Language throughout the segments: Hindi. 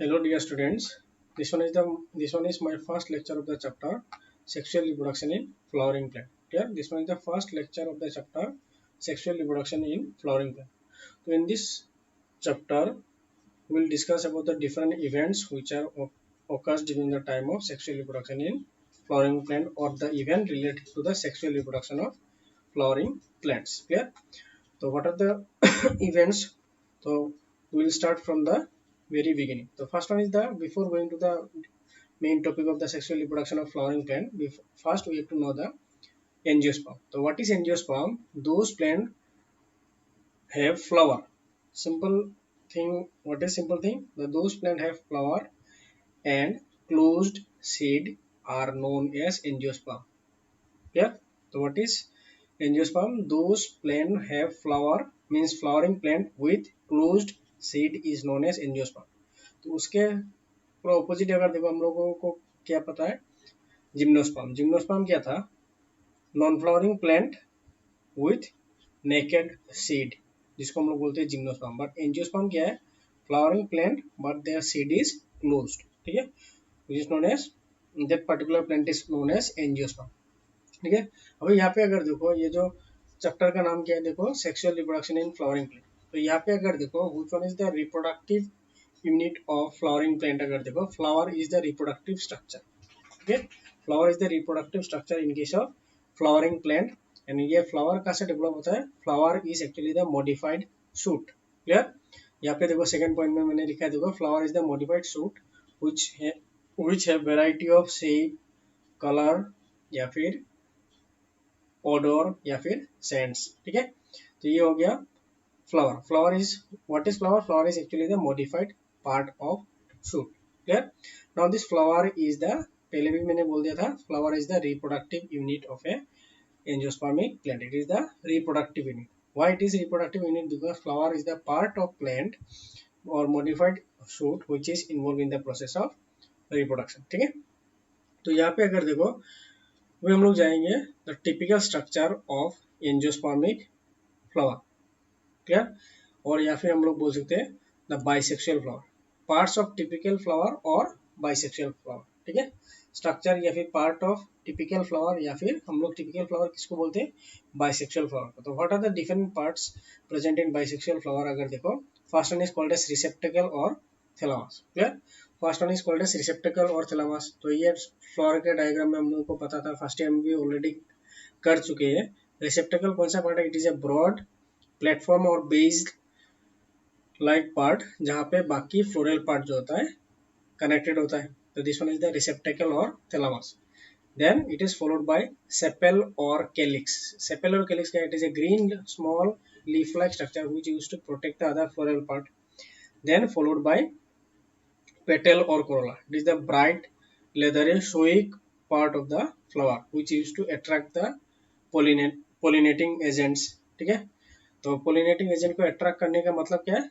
Hello dear students. This one is my first lecture of the chapter sexual reproduction in flowering plant. Here this one is the first lecture of the chapter sexual reproduction in flowering plant. So in this chapter we will discuss about the different events which are occurs during the time of sexual reproduction in flowering plant or the event related to the sexual reproduction of flowering plants. Clear? So what are the events? So we will start from the very beginning. The first one is the before going to the main topic of the sexual reproduction of flowering plant. First we have to know the angiosperm. So what is angiosperm? Those plants have flower. Simple thing. What is simple thing? Those plants have flower and closed seed are known as angiosperm. Yeah. So what is angiosperm? Those plants have flower means flowering plant with closed seed is known as angiosperm. तो उसके पूरा ऑपोजिट अगर देखो हम लोगों को क्या पता है जिम्नोस्पर्म जिम्नोस्पर्म क्या था non flowering plant with naked seed जिसको हम लोग बोलते हैं जिम्नोस्पर्म बट एंजियोस्पर्म क्या है flowering plant but their seed is closed ठीक है which is known as that particular plant is known as angiosperm ठीक है अभी यहाँ पे अगर देखो ये जो चैप्टर का नाम क्या है देखो sexual reproduction in flowering plant तो यहाँ पे अगर देखो which one is the reproductive unit of flowering plant अगर देखो flower is the reproductive structure ठीक है flower is the reproductive structure in case of flowering plant and ये फ्लावर कहाँ से डेवलप होता है flower is actually the modified shoot clear यहाँ पे देखो सेकंड पॉइंट में मैंने लिखा है देखो flower is the modified shoot which have variety of shape color या फिर odor या फिर scents ठीक है तो ये हो गया flower is what is flower is actually the modified part of shoot clear now this flower is the पहले भी मैंने बोल दिया था flower is the reproductive unit of A angiospermic plant it is the reproductive unit why it is reproductive unit because flower is the part of plant or modified shoot which is involved in the process of reproduction ठीक है तो यहाँ पे अगर देखो अभी हम लोग जाएंगे the typical structure of angiospermic flower clear और या फिर हम लोग बोल सकते हैं the bisexual flower parts of typical flower और बाइसेक्सुअल फ्लावर ठीक है स्ट्रक्चर या फिर पार्ट ऑफ टिपिकल फ्लावर या फिर हम लोग टिपिकल फ्लावर किसको बोलते हैं बाइसेक्सुअल फ्लावर तो what are the different parts present in bisexual flower अगर देखो first one is called as receptacle और thalamus clear first one is called as receptacle और थैलामस तो ये फ्लावर के डायग्राम में हम लोगों को पता था फर्स्ट टाइम भी ऑलरेडी कर चुके हैं रिसेप्टेकल कौन सा पार्ट है it is a broad platform और बेस्ड लाइक पार्ट जहाँ पे बाकी फ्लोरल पार्ट जो होता है कनेक्टेड होता है तो this one is the receptacle और thalamus then it is followed by sepal or calyx sepal or calyx it is a green small leaf like structure which used to protect the other floral part then followed by petal or corolla it is the bright leathery showy part of the flower which used to attract the pollinating agents ठीक है तो पोलिनेटिंग एजेंट को अट्रैक्ट करने का मतलब क्या है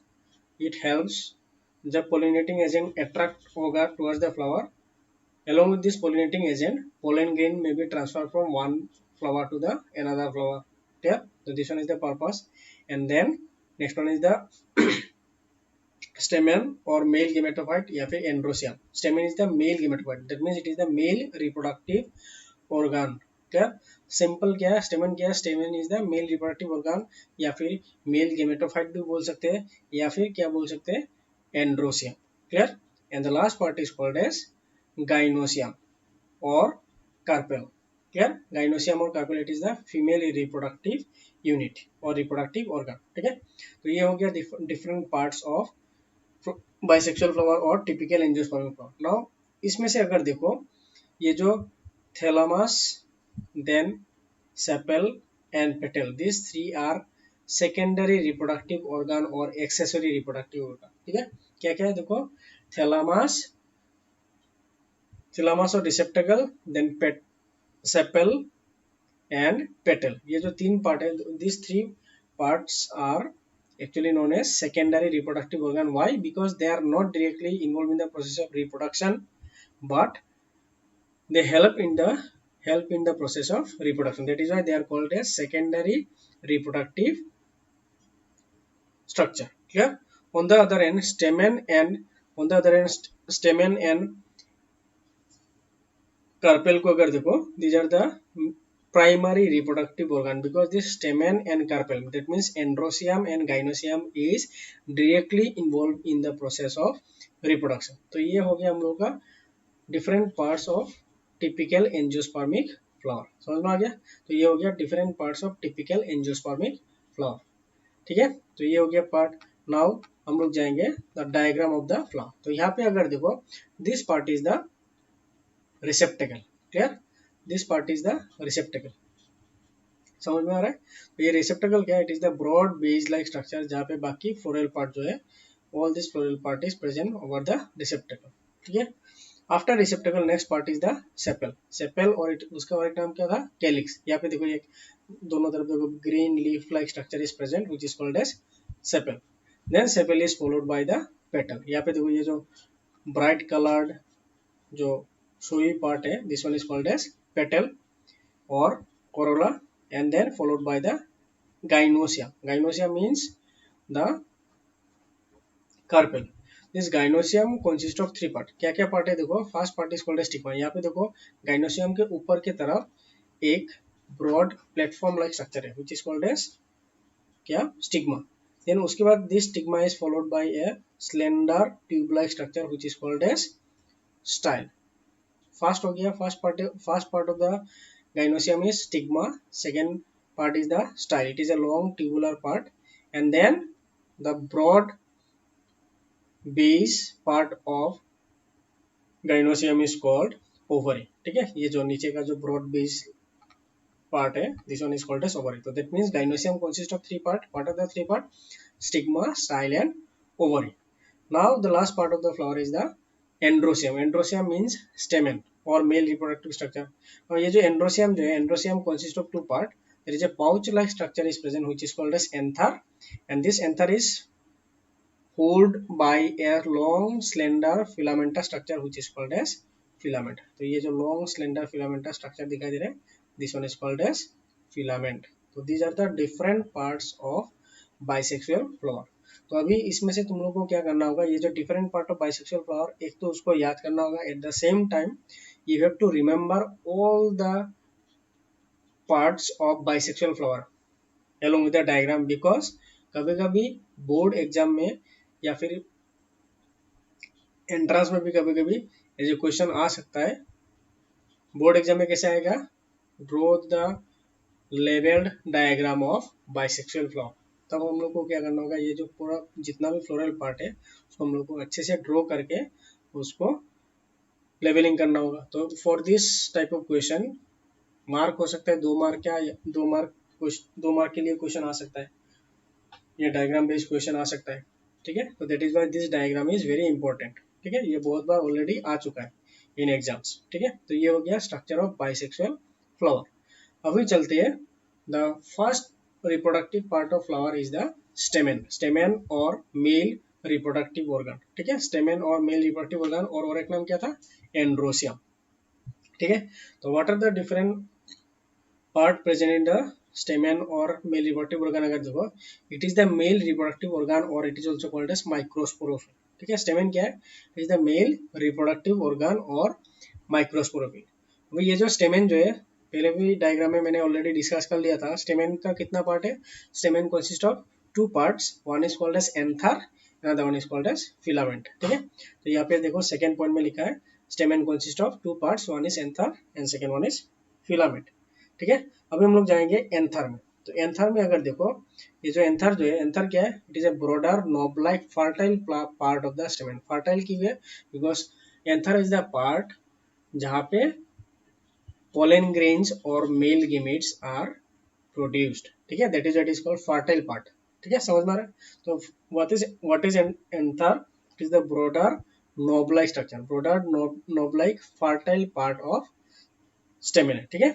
इट हेल्प्स जब पोलिनेटिंग एजेंट अट्रैक्ट होगा towards the flower along with this pollinating agent pollen grain may be transferred from one flower to the another flower yeah so this one is the purpose and then next one is the stamen or male gametophyte या फिर androecium stamen is the male gametophyte that means it is the male reproductive organ क्या सिंपल क्या है स्टेमन क्या है स्टेमन is the male reproductive organ या फिर मेल गेमेटोफाइट भी बोल सकते हैं या फिर क्या बोल सकते हैं androecium clear and the last part is called as gynoecium और कार्पेल क्लियर गाइनोसियम और carpel it is the female reproductive unit और रिप्रोडक्टिव ऑर्गन ठीक है तो ये हो गया different parts of bisexual flower और टिपिकल एंजियोस्पर्मिक फ्लावर नाउ इसमें से अगर देखो ये जो thalamus then sepal and petal these three are secondary reproductive organ or accessory reproductive organ ठीक है क्या क्या है देखो थैलामस और receptacle then sepal and petal ये जो तीन पार्ट है these three parts are actually known as secondary reproductive organ why because they are not directly involved in the process of reproduction but they help in the process of reproduction that is why they are called as secondary reproductive structure clear on the other end stamen and on the other hand स्टेमन and carpel को अगर देखो, these are the primary reproductive organ because this stamen and carpel, that means androecium and gynoecium is directly involved in the process of reproduction. तो ये हो गया हम लोग का different parts of typical angiospermic flower. समझ में आ गया? तो ये हो गया different parts of typical angiospermic flower. ठीक है, तो ये हो गया पार्ट. नाउ हम लोग जाएंगे the diagram of the flower. तो यहाँ पे अगर देखो, this part is the receptacle. Clear? This part is the receptacle. समझ में आ रहा है? तो ये रिसेप्टेकल क्या है? It is the broad base like structure जहाँ पे बाकी फ्लोरल पार्ट जो है, all this floral part is present over the receptacle. ठीक है. After receptacle next part is the sepal. Sepal और उसका और एक नाम क्या था? कैलिक्स. यहाँ पे देखो, ये दोनों तरफ देखो green leaf like structure is present which is called as sepal. Then sepal is followed by the petal. यहाँ पे देखो ये जो ब्राइट कलर्ड जो showy part है, this one is called as petal or corolla, and then followed by the gynoecium. Gynoecium means the carpel. This gynoecium consists of 3 part. क्या क्या part है देखो. First part is called stigma. यहाँ पे देखो gynoecium के ऊपर के तरफ एक ब्रॉड प्लेटफॉर्म लाइक स्ट्रक्चर है which is called as क्या? स्टिग्मा. देन उसके बाद this stigma is followed bye A slender tube like structure which is called as style. First हो गया, first part of the gynoecium is stigma. Second part is the style. It is a long tubular part, and then the broad base part of gynoecium is called ovary. ठीक है, ये जो नीचे का जो broad base part है, this one is called as ovary. So that means gynoecium consists of 3 part. What are the 3 part? Stigma, style and ovary. Now the last part of the flower is the androecium. Androecium means स्टेमन और मेल रिप्रोडक्टिव स्ट्रक्चर. और ये जो एंड्रोसियम जो है, androecium consist of 2 part. There is a pouch like structure is present which is called as anther, and this anther is hold by a long slender filamentous structure which is called as filament. तो ये जो लॉन्ग स्लेंडर फिलामेंटा स्ट्रक्चर दिखाई दे रहा है, this one is called as filament. तो these are the different parts of bisexual flower. तो अभी इसमें से तुम लोगों को क्या करना होगा, ये जो different part of bisexual flower, एक तो उसको याद करना होगा. At the same time you have to remember all the parts of bisexual flower along with the diagram, because कभी कभी बोर्ड एग्जाम में या फिर एंट्रेंस में भी कभी कभी ये क्वेश्चन आ सकता है. बोर्ड एग्जाम में कैसे आएगा? Draw the labelled diagram of bisexual flower. तब हम लोग को क्या करना होगा, ये जो पूरा जितना भी फ्लोरल पार्ट है उसको हम लोग को अच्छे से ड्रॉ करके उसको लेवलिंग करना होगा. तो for this type of question mark हो सकता है 2 मार्क क्या, 2 मार्क के लिए क्वेश्चन आ सकता है, ये डायग्राम बेस्ड क्वेश्चन आ सकता है. ठीक है, तो that is why this diagram is very important. ठीक है, ये बहुत बार ऑलरेडी आ चुका है इन एग्जाम्स. ठीक है, तो ये हो गया स्ट्रक्चर ऑफ बाइसेक्सुअल फ्लावर. अभी चलते हैं, the first reproductive part of flower is the stamen और male reproductive organ. ठीक है, stamen और male reproductive organ, और एक नाम क्या था? एंड्रोसियम. ठीक है, तो what are the different part present in the stamen और male reproductive organ? अगर देखो, it is the male reproductive organ or it is also called as microsporophyll. ठीक है, stamen क्या है? It is the male reproductive organ और microsporophyll. ये जो stamen जो है, पहले भी डायग्राम में मैंने ऑलरेडी डिस्कस कर लिया था. स्टेमेन का कितना पार्ट है? Stamen consist of 2 parts. One is called as anther, another one is called as filament. ठीक है, तो यहाँ पे देखो सेकंड पॉइंट में लिखा है stamen consist of 2 parts, one is anther and second one is filament. ठीक है, अभी हम लोग जाएंगे एंथर में. तो एंथर में अगर देखो, ये जो एंथर जो है, एंथर क्या है? It is a broader knob like fertile part of the stamen. Fertile की है because anther is the part जहाँ पे pollen grains or male gametes are produced. ठीक है, that is called fertile part. ठीक है, समझ में आ रहा है? तो what is anther? It is the broader knob-like structure, broader knob-like fertile part of stamen. ठीक है,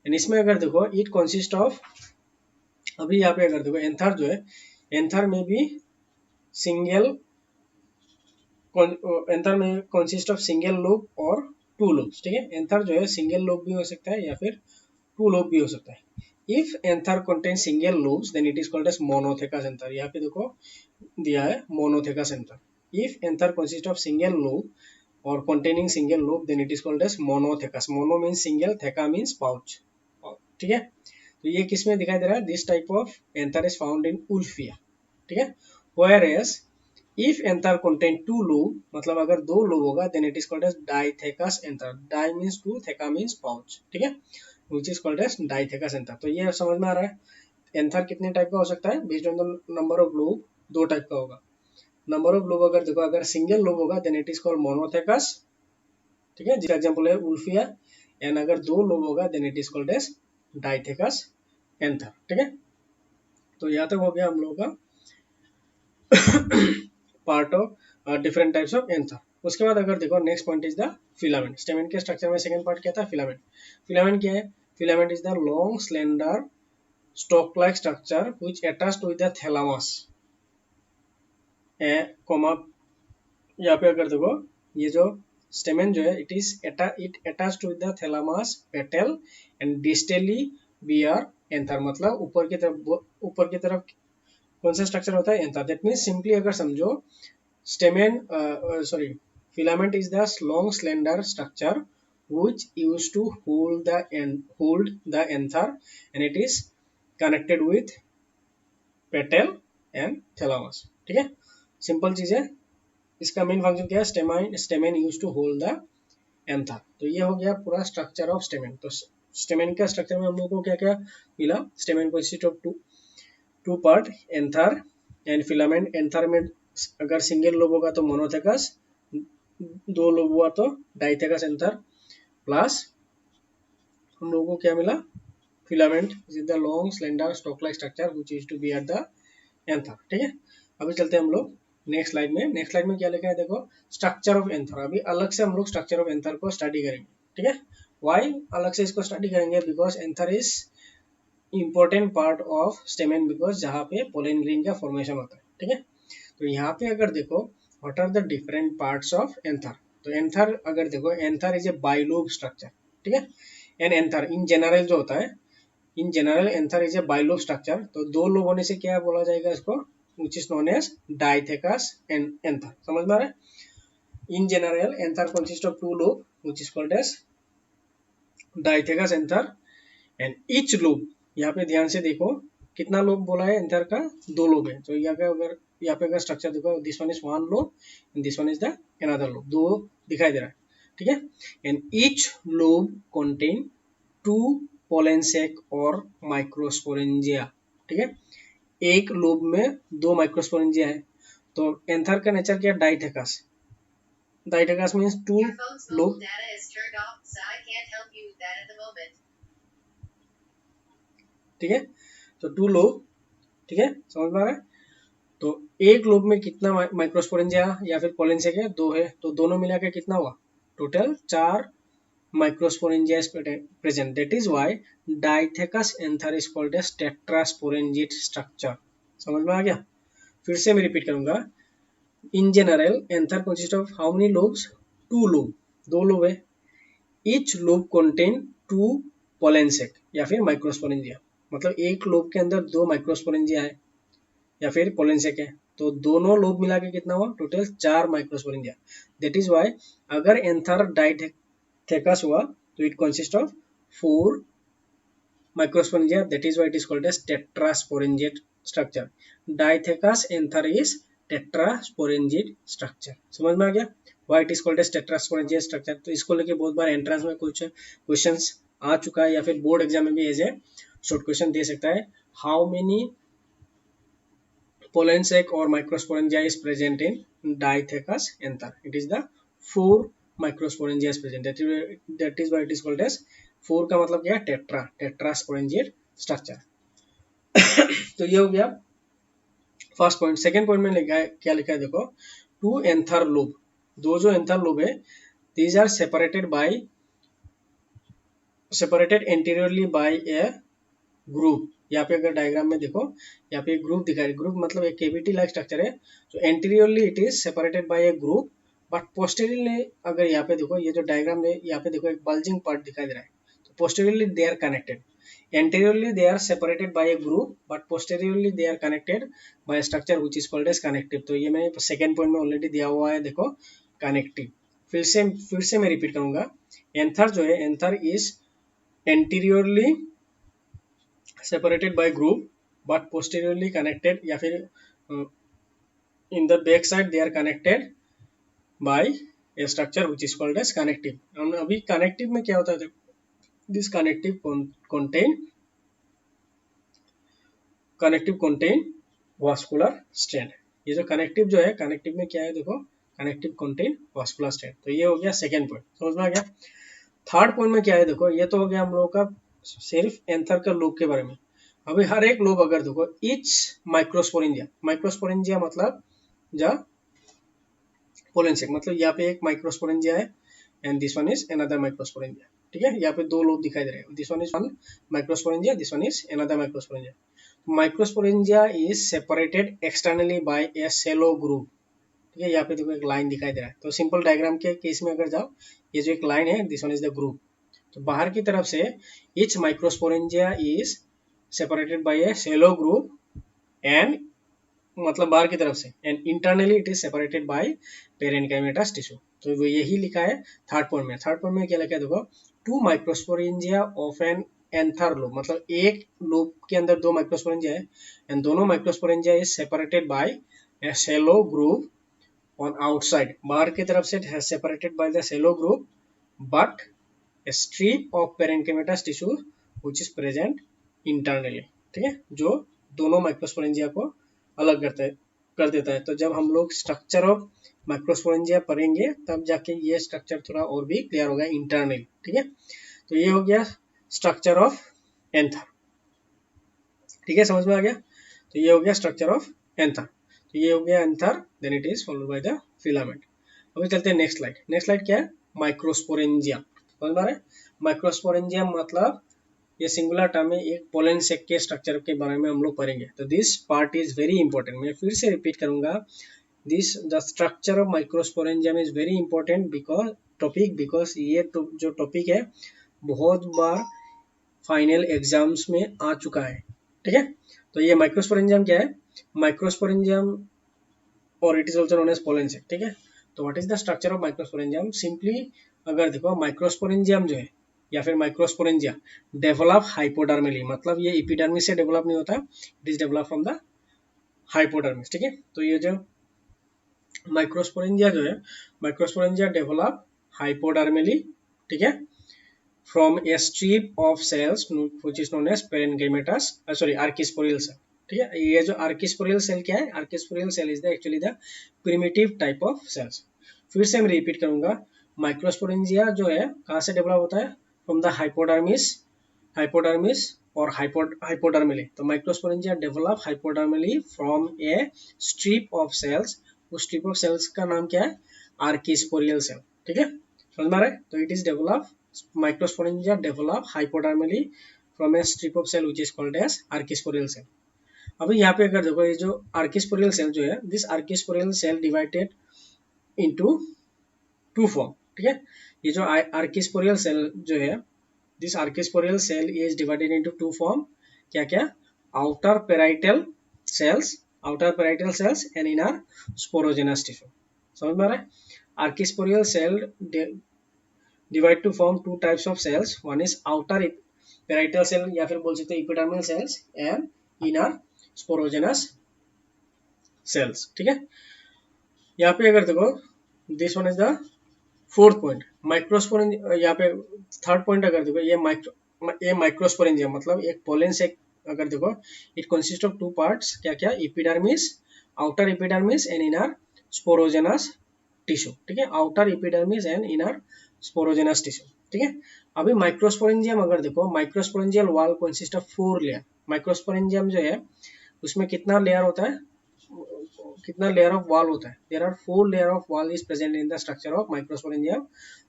and इसमें अगर देखो it consist of, अभी यहाँ पे अगर देखो एंथर जो है, एंथर में भी सिंगल, एंथर में कंसिस्ट ऑफ सिंगल लोब और 2 लोब्स. ठीक है, एंथर जो है सिंगल लोब भी हो सकता है या फिर 2 लोब भी हो सकता है. If anther contain single lobes then it is called as monothecous anther. यहाँ पे देखो दिया है monothecous anther. If anther consist of single lobe और containing single lobe then it is called as monothecus. Mono means single, theca means pouch. ठीक है, तो ये किस में दिखाई दे रहा है? This type of anther is found in Wolffia. ठीक है, whereas if anther contain two lobe, मतलब अगर दो लोब होगा then it is called as dithecus anther. Di means two, theca means pouch. ठीक है, which is called as dithecus anther. तो ये समझ में आ रहा है एंथर कितने टाइप का हो सकता है? Based on the number of lobe दो टाइप का होगा. नंबर ऑफ लोब अगर देखो, अगर सिंगल लोब होगा देन इट इज कॉल्ड मोनोथेकस. ठीक है, जिसका एग्जांपल है उल्फिया. एंड अगर दो लोब होगा then it is called as dithecous anther. ठीक है, तो यहाँ तक हो गया हम लोगों का part of different types of anther. उसके बाद अगर देखो next point is the filament. Stamen के स्ट्रक्चर में सेकंड पार्ट क्या था? फिलामेंट. फिलामेंट क्या है? Filament is the long slender stalk like structure which attached with the thalamus. Comma यहाँ पे अगर देखो ये जो स्टेमेन जो है it attached with the thalamus petal and distally bear anther. मतलब ऊपर की तरफ कौन सा स्ट्रक्चर होता है? एंथर. दैट मींस सिंपली अगर समझो stamen sorry filament is the long slender structure which used to hold the anther and it is connected with petal and thalamus. ठीक है, सिंपल चीज है. इसका मेन फंक्शन क्या है? Stamen use to hold the anther. तो ये हो गया पूरा स्ट्रक्चर ऑफ स्टेमेन. तो स्टेमेन का स्ट्रक्चर में हम लोग को क्या क्या मिला? Stamen consist of two part, anther and filament. Anther में अगर सिंगल लोब होगा तो मोनोथेकस, दो लोब हुआ तो डाइथेकस एंथर. प्लस हम लोगों को क्या मिला? Filament is the long slender stalk like structure which used to be at the anther. ठीक है, अभी चलते हैं हम लोग नेक्स्ट स्लाइड में. नेक्स्ट स्लाइड में क्या लिखा है देखो? Structure of anther. अभी अलग से हम लोग स्ट्रक्चर ऑफ एंथर को स्टडी करेंगे. ठीक है, व्हाई अलग से इसको स्टडी करेंगे? Because anther is important part of stamen, because जहाँ पे पोलन ग्रेन का फॉर्मेशन होता है. ठीक है, तो यहाँ पे अगर देखो what are the different parts of anther. तो एंथर अगर देखो, anther is a bilobe structure. ठीक है, एंड एंथर इन जनरल जो होता है, in general anther is a bilobe structure. तो दो लोब होने से क्या बोला जाएगा इसको? which is known as dithecus and anther. समझ में आ रहा है? In general, anther consists of two lobe, which is called as dithecus anther, and each lobe. यहाँ पे ध्यान से देखो कितना लोब बोला है एंथर का? दो लोब है. तो यहाँ पे अगर स्ट्रक्चर देखो, this one is one lobe and this one is the another lobe. दो दिखाई दे रहा है. ठीक है, and each lobe contain two pollen sac और माइक्रोस्पोरेंजिया. ठीक है, एक लोब में दो माइक्रोस्पोरेंजिया है. तो एंथर का नेचर क्या? डाइथेकस. डाइथेकस मींस टू लोब. ठीक है, तो टू लोब. ठीक है, समझ में आ रहा है? तो एक लोब में कितना माइक्रोस्पोरेंजिया या फिर पोलन सेक है? दो है. तो दोनों मिला के कितना हुआ? Total 4 microsporangia is present. That is why Dithecus anther is called as tetrasporangiate structure. समझ में आ गया? फिर से मैं रिपीट करूंगा. In general anther consist of how many lobes? 2 lobe. दो लोब है. Each lobe contain 2 pollen sac या फिर माइक्रोस्पोरेंजिया. मतलब एक लोब के अंदर 2 माइक्रोस्पोरेंजिया है या फिर पोलन सैक है. तो दोनों लोब मिला के कितना हुआ? Total 4 microsporangia. That is why अगर एंथर डाइथेकस हुआ तो it consist of 4 microsporangia. That is why it is called as tetrasporangiate structure. Dithecus anther is tetrasporangiate structure. समझ में आ गया? Why it is called as tetrasporangiate structure? तो इसको लेके बहुत बार एंट्रेंस में कुछ क्वेश्चंस आ चुका है या फिर बोर्ड एग्जाम में भी एज ए शॉर्ट क्वेश्चन दे सकता है. How many pollen sac or microsporangia is present in Dithecus anther? It is the 4 microsporangia is present. That is why it is called as 4 का मतलब क्या? Tetrasporangiate structure. तो ये हो गया फर्स्ट पॉइंट. सेकंड पॉइंट में लिखा है, क्या लिखा है देखो? 2 एंथर लोब. दो जो एंथर लोब है, these are separated anteriorly by a group. यहाँ पे अगर डायग्राम में देखो, यहाँ पे एक ग्रुप दिखा है. ग्रुप मतलब एक केविटी लाइक स्ट्रक्चर है. तो anteriorly it is separated by A group, but posteriorly अगर यहाँ पे देखो, ये जो डायग्राम है यहाँ पे देखो एक बल्जिंग पार्ट दिखाई दे रहा है. तो posteriorly they are connected. Anteriorly they are separated by a groove, but posteriorly they are connected by a structure which is called as connective. तो ये मैं सेकेंड पॉइंट में ऑलरेडी दिया हुआ है, देखो कनेक्टिव. फिर से मैं रिपीट करूंगा. एंथर जो है, anther is anteriorly separated by groove but posteriorly connected, या फिर in the back side they are connected by a structure which is called as connective. अभी connective में क्या होता है, this connective contain vascular strand. ये जो कनेक्टिव जो है, कनेक्टिव में क्या है देखो, कनेक्टिव contain vascular strand. तो ये हो गया सेकेंड पॉइंट, समझ में आ गया. थर्ड पॉइंट में क्या है देखो, ये तो हो गया हम लोगों का सिर्फ एंथर का लोब के बारे में. अभी हर एक लोब अगर देखो, इच माइक्रोस्पोरेंजिया मतलब जा पोलेंसेक, मतलब यहाँ पे एक माइक्रोस्पोरेंजिया है and this one is another microsporangia. ठीक है, यहाँ पे दो लोब दिखाई दे रहे हैं. This one is one microsporangia, this one is another microsporangia. Microsporangia is separated externally by a shallow groove. ठीक है, यहाँ पे देखो एक लाइन दिखाई दे रहा है. तो सिंपल डायग्राम के केस में अगर जाओ, ये जो एक लाइन है, this one is the groove. तो बाहर की तरफ से each microsporangia is separated by a shallow groove and, मतलब बाहर की तरफ से, and internally it is separated by parenchymatous tissue. तो वो यही लिखा है थर्ड पॉइंट में. थर्ड पॉइंट में क्या लिखा है देखो, two microsporangia of an anther lobe, मतलब एक लोब के अंदर दो माइक्रोस्पोरेंजिया है एंड दोनों microsporangia is separated by a shallow groove on outside. बाहर की तरफ से separated by the shallow groove but a strip of parenchymatous tissue which is present internally. ठीक है, जो दोनों माइक्रोस्पोरेंजिया को अलग कर देता है. तो जब हम लोग स्ट्रक्चर ऑफ माइक्रोस्पोरेंजिया पढ़ेंगे तब जाके ये स्ट्रक्चर थोड़ा और भी क्लियर होगा इंटरनली. ठीक है, तो ये हो गया स्ट्रक्चर ऑफ एंथर. ठीक है, समझ में आ गया. तो ये हो गया स्ट्रक्चर ऑफ एंथर. तो ये हो गया anther, then it is followed by the filament. अभी चलते हैं नेक्स्ट स्लाइड. नेक्स्ट स्लाइड क्या है, माइक्रोस्पोरेंजिया. समझ में आ रहा है. माइक्रोस्पोरेंजिया मतलब ये सिंगुलर टर्म है, एक पोलन सेक के स्ट्रक्चर के बारे में हम लोग पढ़ेंगे. तो this part is very important. मैं फिर से रिपीट करूंगा, this the structure of microsporangium is very important because ये जो टॉपिक है बहुत बार फाइनल एग्जाम्स में आ चुका है. ठीक है, तो ये माइक्रोस्पोरेंजियम क्या है, माइक्रोस्पोरेंजियम और it is also known as pollen sac. ठीक है, तो what is the structure of microsporangium. Simply अगर देखो, माइक्रोस्पोरेंजियम जो है या फिर माइक्रोस्पोरेंजिया डेवलप हाइपोडर्मली, मतलब ये एपिडर्मिस से डेवलप नहीं होता, it is develop from the hypodermis. ठीक है, तो ये जो माइक्रोस्पोरेंजिया जो है, माइक्रोस्पोरेंजिया डेवलप हाइपोडर्मली. ठीक है, from a strip of cells which is known as parenchymatous, archesporial cell. ठीक है, ये जो आर्किस्पोरियल सेल क्या है, archesporial cell is the actually the primitive type of cells. फिर से मैं रिपीट करूंगा, माइक्रोस्पोरेंजिया जो है कहाँ से डेवलप होता है, फ्रॉम द हाइपोडर्मिस और हाइपोडर्मली. तो microsporangia develop hypodermally from a strip of cells. उस स्ट्रिप ऑफ सेल्स का नाम क्या है, आर्किस्पोरियल सेल. ठीक है, समझ में आ रहा है. तो it is develop, microsporangia develop hypodermally from a strip of cell which is called as archesporial cell. अभी यहाँ पे अगर देखो, ये जो आर्किस्पोरियल सेल जो है, this archesporial cell divided into to form. ठीक है, ये जो आर्किस्पोरियल सेल जो है, this archesporial cell is divided into to form. क्या क्या, outer parietal cells and inner sporogenous tissue. समझ में आ रहा है. Archesporial cell divide to form two types of cells. One is outer parietal cell या फिर बोल सकते हैं epidermal cells and inner sporogenous cells. ठीक है, यहाँ पे अगर देखो, this one is the fourth point, microsporangia. यहाँ पे थर्ड पॉइंट अगर देखो, ये माइक्रोस्पोरेंजिया मतलब एक पोलन सेक. अगर देखो, it consist of two parts. क्या क्या, epidermis, outer epidermis and inner sporogenous tissue. ठीक है, outer epidermis and inner sporogenous tissue. ठीक है, अभी माइक्रोस्पोरेंजियम अगर देखो, microsporangial wall consist of 4 layer. Microsporangium जो है उसमें कितना लेयर होता है, कितना लेयर ऑफ वॉल होता है. There are 4 layer of wall is present in the structure of microsporangium.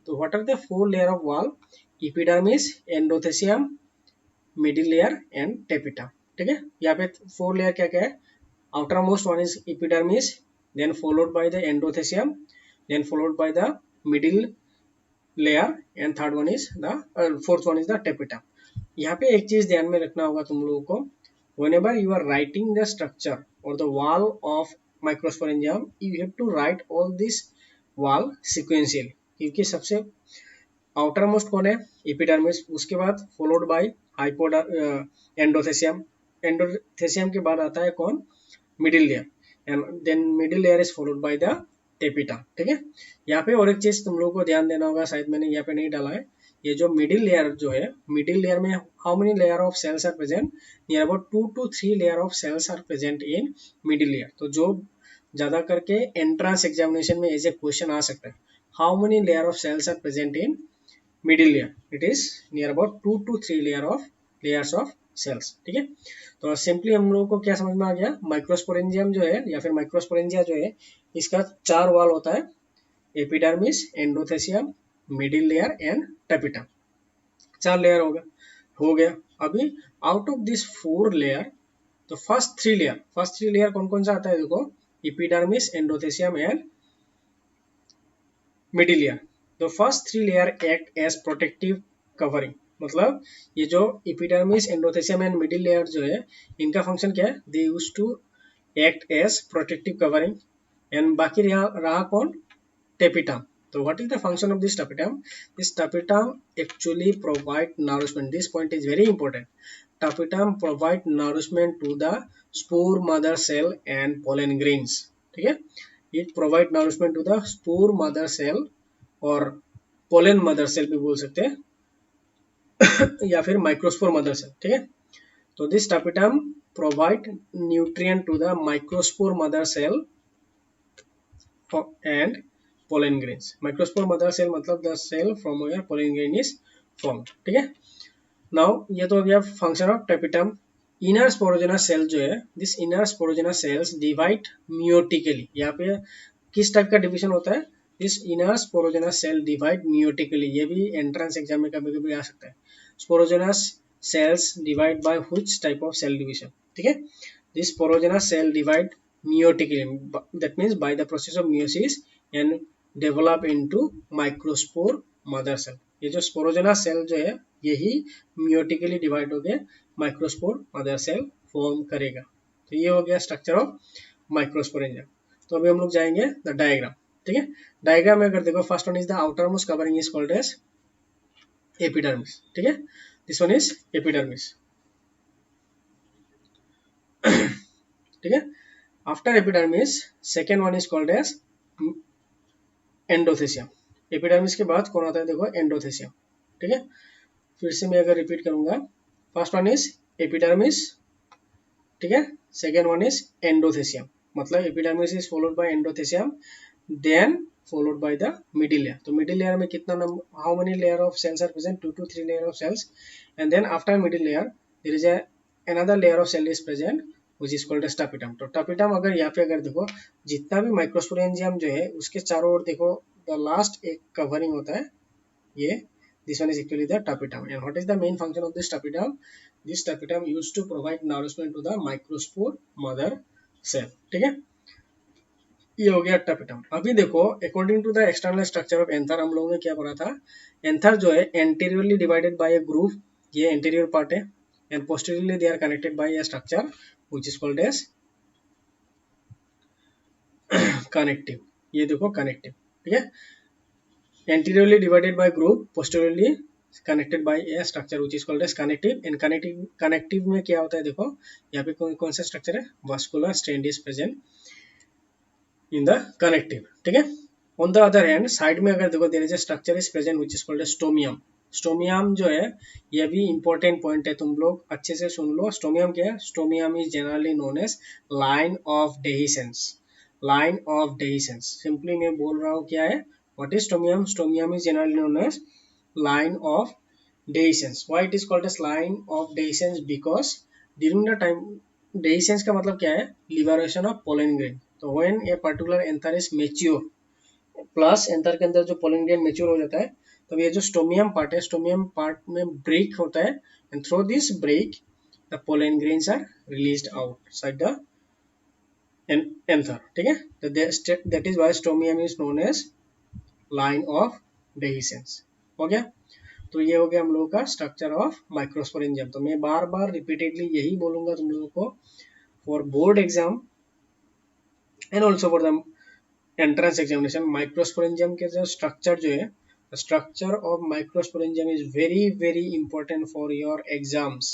तो what are the 4 layer of wall, epidermis, endothecium, middle layer and tapeta. ठीक है, यहाँ पे 4 लेयर क्या क्या है, outermost one is epidermis, then followed by the endothecium, then followed by the middle layer and third one is the fourth one is the tapetum. यहाँ पे एक चीज ध्यान में रखना होगा तुम लोगों को, whenever you are writing the structure or the wall of microsporangium you have to write all this wall sequentially, क्योंकि सबसे आउटर मोस्ट कौन है, एपिडर्मिस, उसके बाद फॉलोड बाय एंडोथेसियम, एंडोथेसियम के बाद आता है कौन, middle layer, and then middle layer is followed by the tapeta. ठीक है, यहाँ पे और एक चीज तुम लोगों को ध्यान देना होगा, शायद मैंने यहाँ पे नहीं डाला है, ये जो मिडिल लेयर जो है, मिडिल लेयर में how many layer of cells are present, near about 2 to 3 layer of cells are present in middle layer. तो जो ज्यादा करके एंट्रेंस एग्जामिनेशन में ऐसे क्वेश्चन आ सकता है, how many layer of cells are present in middle layer, it is near about 2 to 3 layers of cells. ठीक है, तो सिंपली हम लोगों को क्या समझ में आ गया, माइक्रोस्पोरेंजियम जो है या फिर माइक्रोस्पोरेंजिया जो है, इसका 4 वाल होता है, epidermis, endothecium, middle layer and tapetum, 4 layer हो गया। अभी आउट ऑफ दिस 4 लेयर, तो फर्स्ट थ्री लेयर कौन कौन सा आता है देखो, epidermis, endothecium and middle layer. तो first 3 layer act as protective covering, मतलब ये जो epidermis, endothecium and middle layer जो है, इनका फंक्शन क्या है, they use to act as protective covering, and बाकी रहा कौन, tapetum. So what is the function of this tapetum? This tapetum actually provide nourishment. This point is very important. Tapetum provide nourishment to the spore mother cell and pollen grains. ठीक है, it provide nourishment to the spore mother cell और pollen mother cell भी बोल सकते हैं या फिर microspore mother cell। ठीक है, तो this tapetum provide nutrient to the microspore mother cell and pollen grains। Microspore mother cell मतलब the cell from where pollen grain is formed। ठीक है, नाउ ये तो हो गया function of tapetum. Inner sporogenous cell जो है, this inner sporogenous cells divide meiotically. यहाँ पे किस टाइप का डिवीजन होता है, this inner sporogenous cell divide meiotically, ये भी एंट्रेंस एग्जाम में कभी कभी आ सकता है। Sporogenous cells divide by which type of cell division. ठीक है, this sporogenous cell divide meiotically, that means by the process of meiosis and develop into microspore mother cell। ये जो स्पोरोजेनस सेल जो है, यही मियोटिकली डिवाइड हो गया माइक्रोस्पोर मदर सेल फॉर्म करेगा। तो ये हो गया स्ट्रक्चर ऑफ माइक्रोस्पोरेंजियम। तो अभी हम लोग जाएंगे द डायग्राम। ठीक है, डायग्राम में अगर देखो, first one is the outer most covering is called as epidermis. ठीक है, दिस वन इज एपिडर्मिस। ठीक है, after epidermis second one is called as endothecium. Epidermis के बाद कौन आता है देखो, एंडोथेसियम। ठीक है, फिर से मैं अगर रिपीट करूंगा, फर्स्ट वन इज एपिडर्मिस, ठीक है, सेकेंड वन इज एंडोथेसियम, मतलब epidermis is followed by endothecium, then followed by the middle layer. तो मिडिल लेयर में कितना number, how many layer of cells are present, 2 to 3 layer of cells, and then after middle layer there is another layer of cell is present which is called as tapetum। तो tapetum अगर यहाँ पे अगर देखो, जितना भी माइक्रोस्पोरेंजियम जो है उसके चारों ओर देखो, द लास्ट एक कवरिंग होता है, ये this one is actually the tapetum। and what is the main function of this tapetum? This tapetum used to provide nourishment to the microspore mother cell। ठीक है, ये हो गया tapetum। अभी देखो, according to the external structure of anther, हम लोगों ने क्या पढ़ा था, एंथर जो है anteriorly divided by a groove, ये एंटीरियर पार्ट है, and posteriorly they are connected by a structure which is called as connective। ये देखो connective। ठीक है, anteriorly divided by groove, posteriorly connected by a structure which is called as connective। and connective में क्या होता है देखो, यहाँ पे कौन सा स्ट्रक्चर है, vascular strand is present in the connective। ठीक है, on the other hand side में अगर देखो, there is a structure is present which is called as stomium। Stomium जो है, ये भी इंपॉर्टेंट पॉइंट है, तुम लोग अच्छे से सुन लो। स्टोमियम क्या है, stomium is generally known as line of dehiscence. Line of dehiscence simply मैं बोल रहा हूँ क्या है, what is stomium, stomium is generally known as line of dehiscence. Why it is called as line of dehiscence, because during the time, dehiscence का मतलब क्या है, लिबरेशन ऑफ पोलन ग्रेन। तो when a particular anther is mature, plus anther के अंदर जो पोलन ग्रेन मेच्योर हो जाता है, तो ये जो स्टोमियम पार्ट है, स्टोमियम पार्ट में ब्रेक होता है, and through this break the pollen grains are released outside the anther. ठीक है, तो that is why stomium is known as line of dehiscence. हो गया। तो ये हो गया हम लोगों का स्ट्रक्चर ऑफ माइक्रोस्पोरेंजियम। तो मैं बार बार रिपीटेडली यही बोलूंगा तुम लोगों को, for board exam and also for the entrance examination, microsporangium के जो है, structure of microsporangium is very very important for your exams.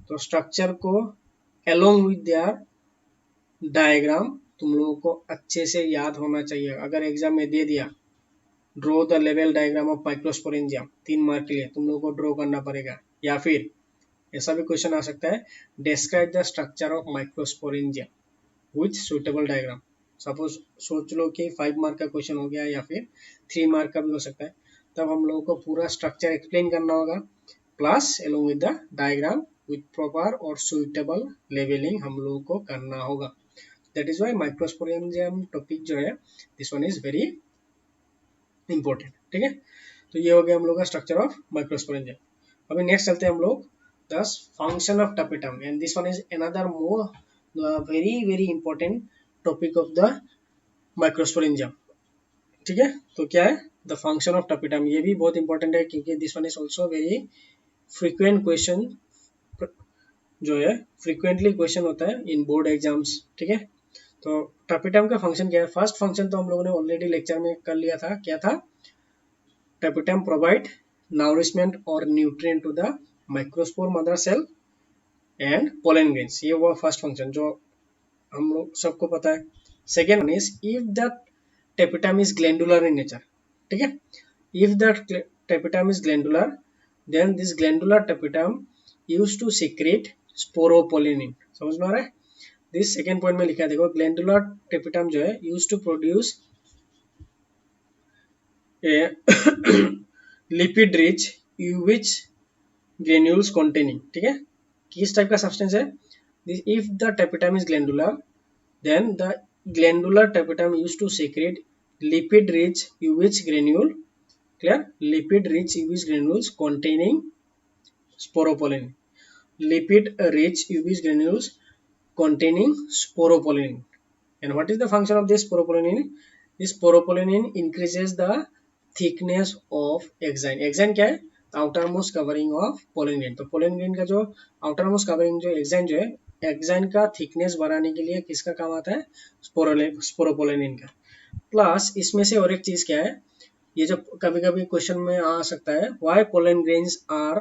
तो स्ट्रक्चर को अलोंग विद देयर डायग्राम तुम लोगों को अच्छे से याद होना चाहिए। अगर एग्जाम में दे दिया draw the level diagram of microsporangium, 3 mark के लिए तुम लोगों को ड्रॉ करना पड़ेगा, या फिर ऐसा भी क्वेश्चन आ सकता है, describe the structure of microsporangium with suitable diagram. Suppose सोच लो कि 5 मार्क का क्वेश्चन हो गया या फिर 3 मार्क का भी हो सकता है, तब हम लोगों को पूरा स्ट्रक्चर एक्सप्लेन करना होगा, plus along with the diagram with proper और सुटेबल लेवलिंग हम लोगों को करना होगा। That is why microsporangium topic जो है, this one is very important. ठीक है, तो ये हो गया हम लोग का स्ट्रक्चर ऑफ माइक्रोस्पोरेंजियम। अभी नेक्स्ट चलते हैं हम लोग this function of tapetum, and this one is another more very very important topic of the microsporangium. ठीक है, तो क्या है द फंक्शन ऑफ टपिटम, ये भी बहुत इंपॉर्टेंट है क्योंकि this one is also very frequent question, जो है फ्रीक्वेंटली क्वेश्चन होता है इन बोर्ड एग्जाम्स। ठीक है, तो टपिटम का फंक्शन क्या है? फर्स्ट फंक्शन तो हम लोगों ने ऑलरेडी लेक्चर में कर लिया था, क्या था? टपिटम प्रोवाइड नाउरिशमेंट और nutrient to the microspore mother cell and pollen grains, ये हुआ फर्स्ट फंक्शन जो हम लोग सबको पता है। Second one is if the tapetum is glandular in nature. ठीक है, if the tapetum is glandular, then this glandular tapetum use to secrete sporopollenin. समझ में आ रहा है? दिस सेकेंड पॉइंट में लिखा है, देखो ग्लैंडुलर टपिटम जो है use to produce a lipid rich यूविच ग्रेन्यूल्स कॉन्टेनिंग। ठीक है, किस टाइप का सब्सटेंस है? If the tapetum is glandular, then the glandular tapetum use to secrete lipid rich UV granule, clear, lipid rich UV granules containing sporopollen, lipid rich UV granules containing sporopollen. And what is the function of this sporopollen? This sporopollen increases the thickness of exine. Exine क्या है? Outer most covering of pollen grain. तो पोलन ग्रेन का जो आउटर मोस्ट कवरिंग जो एक्साइन जो है, एक्साइन का थिकनेस बढ़ाने के लिए किसका काम आता है? स्पोरोपोलेनिन का। प्लस इसमें से और एक चीज क्या है, ये जो कभी कभी क्वेश्चन में आ सकता है, why pollen grains are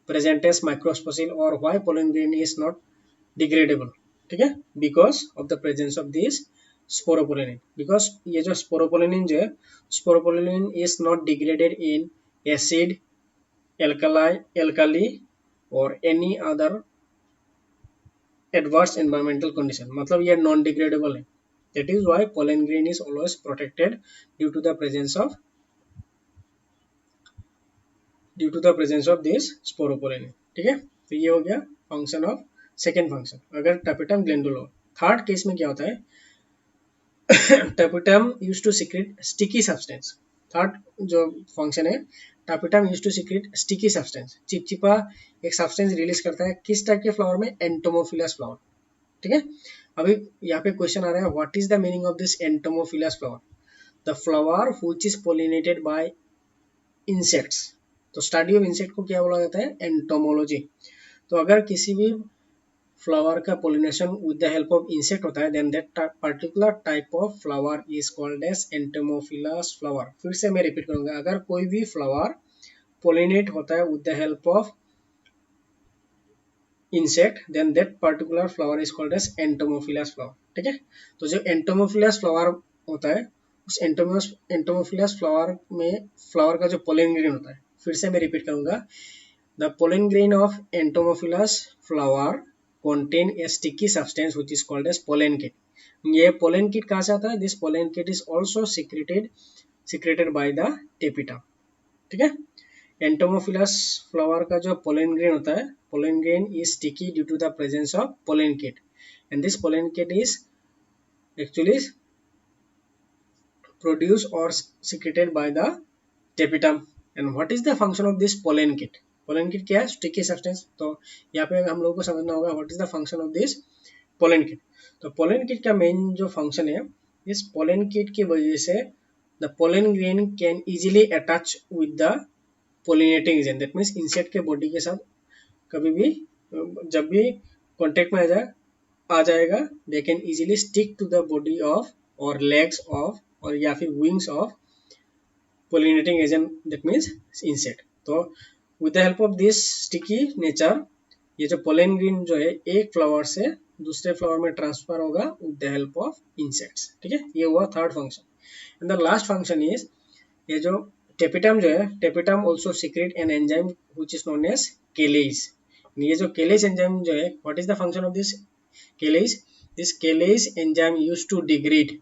present as microfossil और why pollen grain is not degradable. ठीक है, because of the presence of this sporopollenin. Because ये जो स्पोरोपोलेनिन जो है, sporopollenin is not degraded in acid, alkali or any other adverse environmental condition, मतलब ये non degradable है। that is why pollen grain is always protected due to the presence of this sporopollen। ठीक है, तो ये हो गया फंक्शन ऑफ सेकेंड फंक्शन, अगर टपिटम ग्लैंडुलर। थर्ड केस में क्या होता है? Tapetum use to secrete sticky substance. Third जो फंक्शन है, tapetum use to secrete sticky substance, चिपचिपा एक सब्सटेंस रिलीज करता है, किस टाइप के फ्लावर में? Entomophilous flower. ठीक है, अभी यहाँ पे क्वेश्चन आ रहा है, what is the meaning of this entomophilous flower? The flower which is pollinated bye insects. तो स्टडी ऑफ इंसेक्ट को क्या बोला जाता है? एंटोमोलॉजी। तो अगर किसी भी फ्लावर का pollination with the help of insect होता है, then that particular type of flower is called as entomophilous flower. फिर से मैं रिपीट करूंगा, अगर कोई भी फ्लावर पोलिनेट होता है with the help of insect, then that particular flower is called as entomophilous flower. ठीक है, तो जो एंटोमोफिलस फ्लावर होता है, उस एंटोमोफिलस फ्लावर में फ्लावर का जो पोलन ग्रेन होता है, फिर से मैं रिपीट करूंगा, the pollen grain of entomophilous flower contain a sticky substance which is called as pollen kit। ये pollen kit कहाँ से आता है? This pollen kit is also secreted by the tapetum। ठीक है, एंटोमोफिलस फ्लावर का जो pollen grain होता है, pollen grain is sticky due to the presence of pollen kit, and this pollen kit is actually produced or secreted by the tapetum। And what is the function of this pollen kit? Pollen kit क्या है? Sticky substance. तो यहाँ पे हम लोगों को समझना होगा what is the function of this pollen kit. तो पोलन किट का मेन जो फंक्शन है, इस पोलन किट की वजह से the pollen grain can easily attach with the pollinating agent, that means insect के बॉडी के साथ कभी भी जब भी कॉन्टेक्ट में आ जाएगा, they can easily stick to the body of और लेग्स ऑफ और या फिर wings of pollinating agent, that means insect. तो with the help of this sticky nature, ये जो पोलन ग्रेन जो है एक फ्लावर से दूसरे फ्लावर में ट्रांसफर होगा with the help of insects. ठीक है, ये हुआ third function. And the last function is, ये जो टेपिटम जो है, tapetum also secrete an enzyme which is known as callase. ये जो केलेज एंजाइम जो है, what is the function of this callase? This callase enzyme used to degrade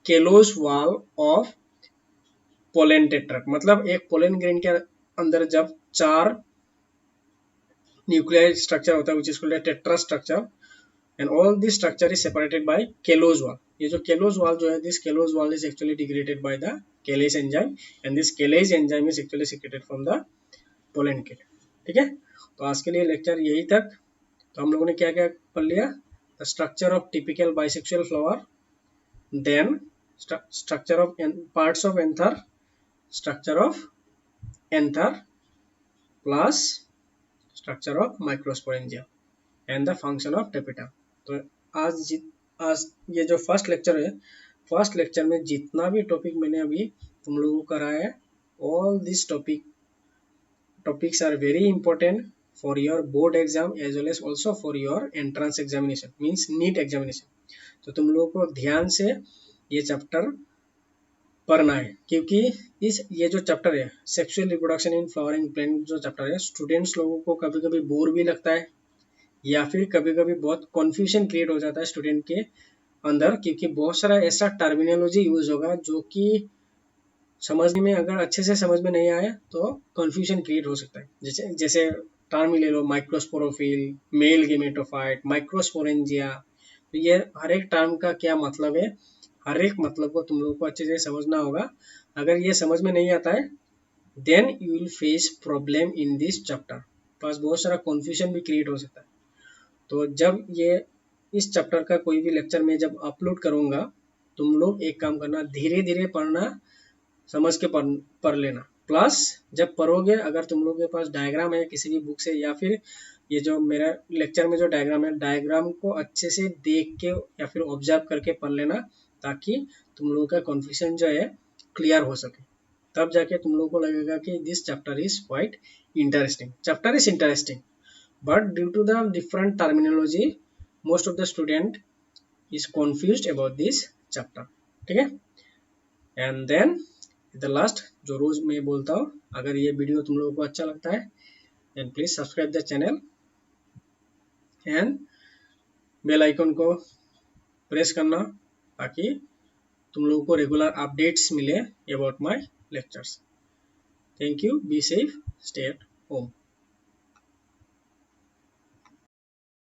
callose wall of pollen tetrad. मतलब एक पोलन ग्रेन के अंदर जब 4 न्यूक्लियर स्ट्रक्चर होता है which is called tetra structure, and all this structure is separated by callose wall. ये जो केलोज वॉल जो है, this callose wall is actually degraded by the callase enzyme, and this callase enzyme is actually secreted from the pollen kit. ठीक है, तो आज के लिए लेक्चर यही तक। तो हम लोगों ने क्या क्या पढ़ लिया? The structure of typical bisexual flower, then structure of parts of anther, structure of anther plus structure of microsporangia and the function of tapetum। तो आज ये जो फर्स्ट लेक्चर है, फर्स्ट लेक्चर में जितना भी टॉपिक मैंने अभी तुम लोगों को कराया है, all these topics are very important for your board exam as well as also for your entrance examination, means NEET examination। तो तुम लोगों को ध्यान से ये चैप्टर पढ़ना है, क्योंकि ये जो चैप्टर है sexual reproduction in flowering plant जो चैप्टर है, स्टूडेंट्स लोगों को कभी कभी बोर भी लगता है या फिर कभी कभी बहुत कंफ्यूजन क्रिएट हो जाता है स्टूडेंट के अंदर, क्योंकि बहुत सारा ऐसा टर्मिनोलॉजी यूज होगा जो कि समझने में अगर अच्छे से समझ में नहीं आए तो कंफ्यूजन क्रिएट हो सकता है। जैसे टर्म ले लो, माइक्रोस्पोरोफिल, मेल गेमेटोफाइट, माइक्रोस्पोरेंजिया। तो ये हर एक टर्म का क्या मतलब है, हर एक मतलब को तुम लोगों को अच्छे से समझना होगा। अगर ये समझ में नहीं आता है then you will face problem in this chapter, plus बहुत सारा कंफ्यूजन भी क्रिएट हो सकता है। तो जब ये इस चैप्टर का कोई भी लेक्चर में जब अपलोड करूंगा, तुम लोग एक काम करना, धीरे धीरे पढ़ना, समझ के पढ़ लेना। प्लस जब पढ़ोगे, अगर तुम लोग के पास डायग्राम है किसी भी बुक से, या फिर ये जो मेरा लेक्चर में जो डायग्राम है, डायग्राम को अच्छे से देख के या फिर ऑब्जर्व करके पढ़ लेना, ताकि तुम लोगों का कन्फ्यूजन जो है क्लियर हो सके। तब जाके तुम लोगों को लगेगा कि this chapter is quite interesting. Chapter is interesting but due to the different terminology most of the student is confused about this chapter. ठीक है, एंड देन द लास्ट जो रोज मैं बोलता हूँ, अगर ये वीडियो तुम लोगों को अच्छा लगता है then please subscribe the channel and bell icon को प्रेस करना, ताकि तुम लोगों को रेगुलर अपडेट्स मिले about my lectures। Thank you, be safe, stay at home।